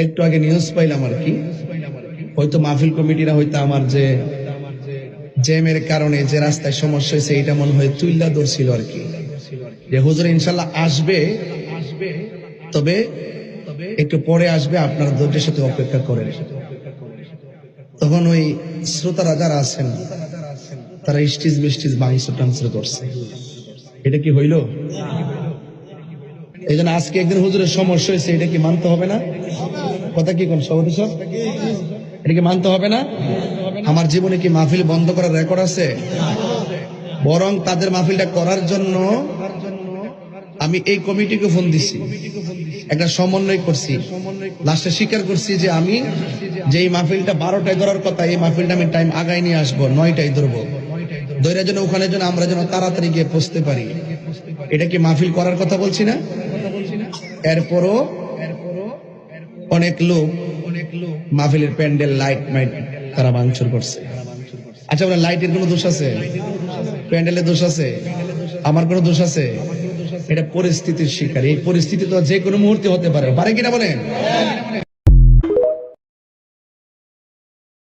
একটু আগে নিউজ পাইলাম আর কি, হয়তো মাহফিল কমিটিরা হয়তো আমার যে জ্যামের কারণে যে রাস্তায় সমস্যা হয়েছে এটা মনে হয় তুইল্লা ধরছিল আর কি, যে হুজুর ইনশাল্লাহ আসবে, তবে একটু পরে আসবে, আপনারা ধৈর্যের সাথে অপেক্ষা করেন। তখন ওই শ্রোতারা যারা আছেন তারা স্টিজ বিস্টিজ ভাঙচুর টাংচুর করছে। এটা কি হইল? এই জন্য আজকে একদিন হুজুরের সমস্যা হয়েছে, এটা কি মানতে হবে না? কথা কি কোন সভাপতি সাহেব, এটা কি মানতে হবে না? আমার জীবনে কি মাহফিল বন্ধ করার রেকর্ড আছে? বরং তাদের মাহফিলটা করার জন্য আমি এই কমিটিকে ফোন দিছি, একটা সমন্বয় করছি, লাস্টে স্বীকার করছি যে আমি যে এই মাহফিলটা 12টায় ধরার কথা, এই মাহফিলটা আমি টাইম আগায় নিয়ে আসবো, 9টায় ধরবো, ধৈর্যের জন্য ওখানে যেন আমরা যেন তাড়াতাড়ি গিয়ে পৌঁছতে পারি। এটা কি মাহফিল করার কথা বলছি না? এরপরও অনেক লোক মাহফিলের প্যান্ডেল লাইট মাইট তারা ভাঙচুর করছে। আচ্ছা, বলে লাইটের কোনো দোষ আছে? প্যান্ডেলের দোষ আছে? আমার কোনো দোষ আছে? এটা পরিস্থিতির শিকার। এই পরিস্থিতি তো যে কোনো মুহূর্তে হতে পারে, পারে কিনা বলেন?